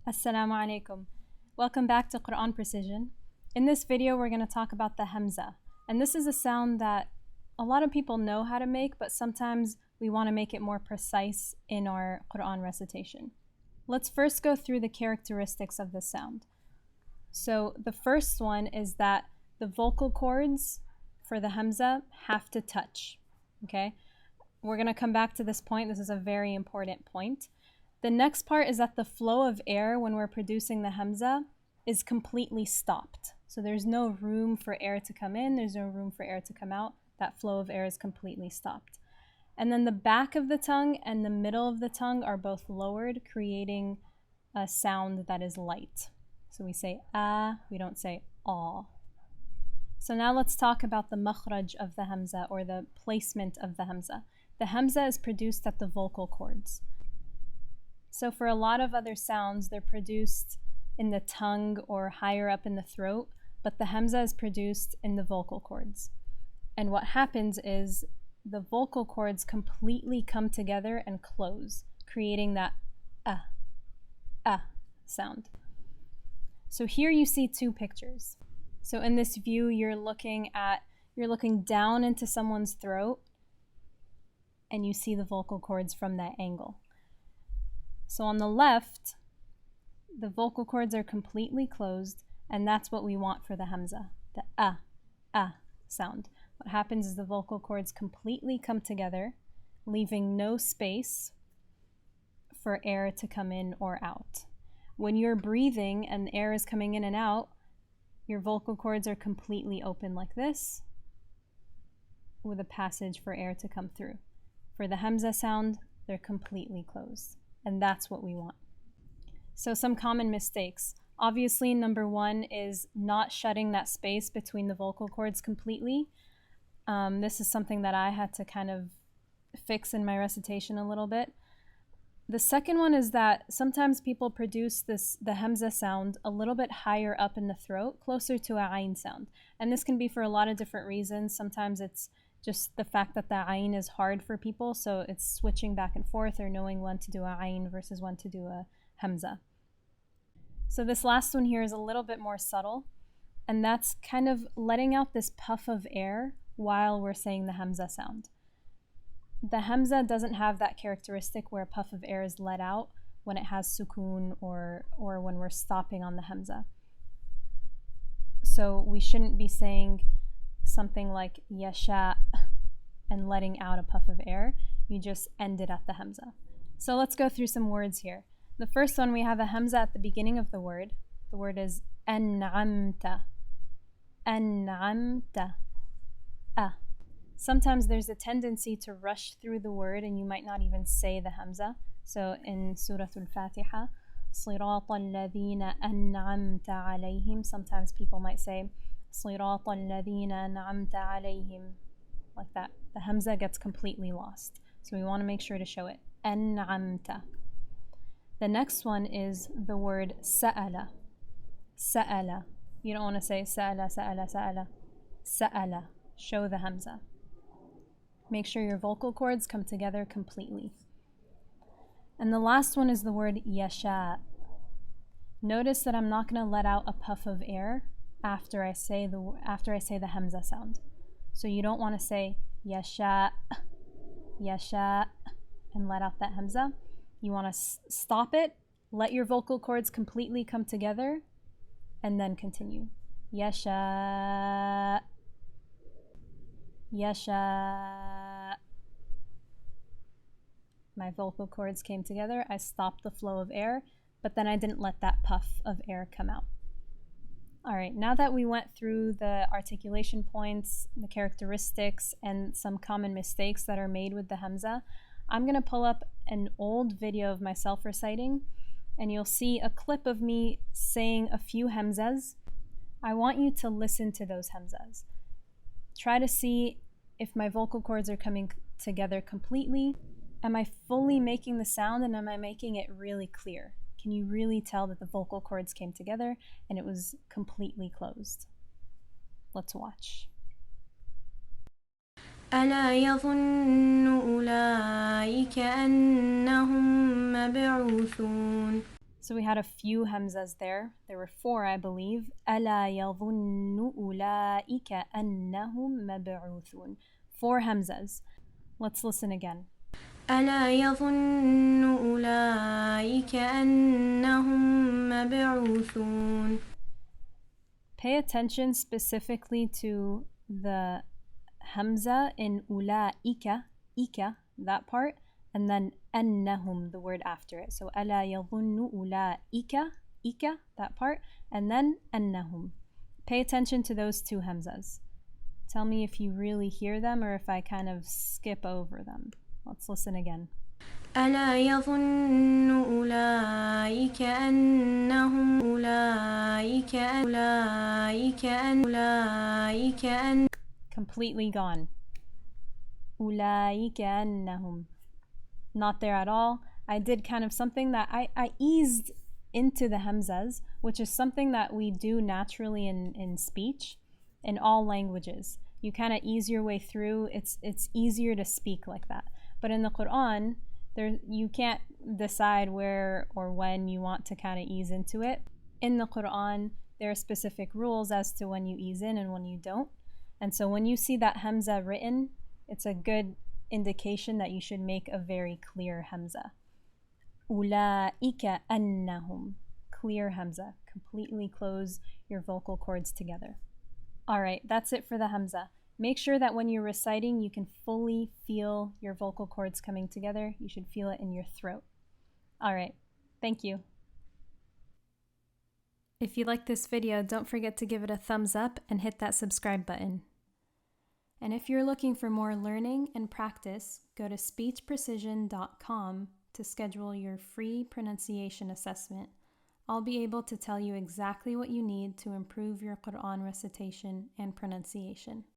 Assalamu alaikum. Welcome back to Quran Precision. In this video, we're going to talk about the Hamza. And this is a sound that a lot of people know how to make, but sometimes we want to make it more precise in our Quran recitation. Let's first go through the characteristics of the sound. So the first one is that the vocal cords for the Hamza have to touch. Okay? We're going to come back to this point. This is a very important point. The next part is that the flow of air when we're producing the Hamza is completely stopped. So there's no room for air to come in, there's no room for air to come out. That flow of air is completely stopped. And then the back of the tongue and the middle of the tongue are both lowered, creating a sound that is light. So we say ah, we don't say aw. So now let's talk about the makhraj of the Hamza, or the placement of the Hamza. The Hamza is produced at the vocal cords. So for a lot of other sounds, they're produced in the tongue or higher up in the throat, but the Hamza is produced in the vocal cords. And what happens is the vocal cords completely come together and close, creating that sound. So here you see two pictures. So in this view, you're looking down into someone's throat, and you see the vocal cords from that angle. So on the left, the vocal cords are completely closed, and that's what we want for the Hamza, the sound. What happens is the vocal cords completely come together, leaving no space for air to come in or out. When you're breathing and air is coming in and out, your vocal cords are completely open like this, with a passage for air to come through. For the Hamza sound, they're completely closed. And that's what we want. So some common mistakes. Obviously, number one is not shutting that space between the vocal cords completely. This is something that I had to kind of fix in my recitation a little bit. The second one is that sometimes people produce the Hamza sound a little bit higher up in the throat, closer to a ayn sound. And this can be for a lot of different reasons. Sometimes it's just the fact that the ayn is hard for people, so it's switching back and forth or knowing when to do a ayn versus when to do a Hamza. So this last one here is a little bit more subtle, and that's kind of letting out this puff of air while we're saying the Hamza sound. The Hamza doesn't have that characteristic where a puff of air is let out when it has sukoon or when we're stopping on the Hamza. So we shouldn't be saying something like yasha and letting out a puff of air. You just end it at the Hamza. So let's go through some words here. The first one, we have a Hamza at the beginning of the word. The word is an'amta. An'amta. Sometimes there's a tendency to rush through the word and you might not even say the Hamza. So in Surah Al-Fatiha, صِرَاطَ الَّذِينَ أَنْعَمْتَ عَلَيْهِمْ, sometimes people might say صِرَاطَ الَّذِينَ أَنْعَمْتَ عَلَيْهِمْ, like that. The Hamza gets completely lost. So we want to make sure to show it. أَنْعَمْتَ. The next one is the word سَأَلَ. سَأَلَ. You don't want to say سَأَلَ, سَأَلَ, سَأَلَ. سَأَلَ. Show the Hamza. Make sure your vocal cords come together completely. And the last one is the word yasha. Notice that I'm not going to let out a puff of air after I say the Hamza sound. So you don't want to say yasha, yasha, and let out that Hamza. You want to stop it, let your vocal cords completely come together, and then continue. Yasha, yasha. My vocal cords came together, I stopped the flow of air, but then I didn't let that puff of air come out. Alright, now that we went through the articulation points, the characteristics, and some common mistakes that are made with the Hamza, I'm going to pull up an old video of myself reciting, and you'll see a clip of me saying a few Hamzas. I want you to listen to those Hamzas. Try to see if my vocal cords are coming together completely. Am I fully making the sound, and am I making it really clear? Can you really tell that the vocal cords came together and it was completely closed? Let's watch. ألا يظن أولئك أنهم مبعوثون. So we had a few hamzas there. There were 4, I believe. ألا يظن أولئك أنهم مبعوثون. 4 hamzas. Let's listen again. ألا يظن أولئك أنهم مبعوثون. Pay attention specifically to the hamza in أولئك, إك, that part, and then أنهم, the word after it. So ألا يظن أولئك, إك, that part, and then أنهم. Pay attention to those 2 hamzas. Tell me if you really hear them or if I kind of skip over them. Let's listen again. ألا يظن أولئك أنهم Completely gone. أولئك أنهم. Not there at all. I did kind of something that I eased into the hamzas, which is something that we do naturally in speech in all languages. You kind of ease your way through. It's easier to speak like that. But in the Quran, you can't decide where or when you want to kind of ease into it. In the Quran, there are specific rules as to when you ease in and when you don't. And so when you see that hamza written, it's a good indication that you should make a very clear hamza. أولئك أنهم. Clear hamza. Completely close your vocal cords together. Alright, that's it for the hamza. Make sure that when you're reciting, you can fully feel your vocal cords coming together. You should feel it in your throat. Alright, thank you. If you like this video, don't forget to give it a thumbs up and hit that subscribe button. And if you're looking for more learning and practice, go to speechprecision.com to schedule your free pronunciation assessment. I'll be able to tell you exactly what you need to improve your Quran recitation and pronunciation.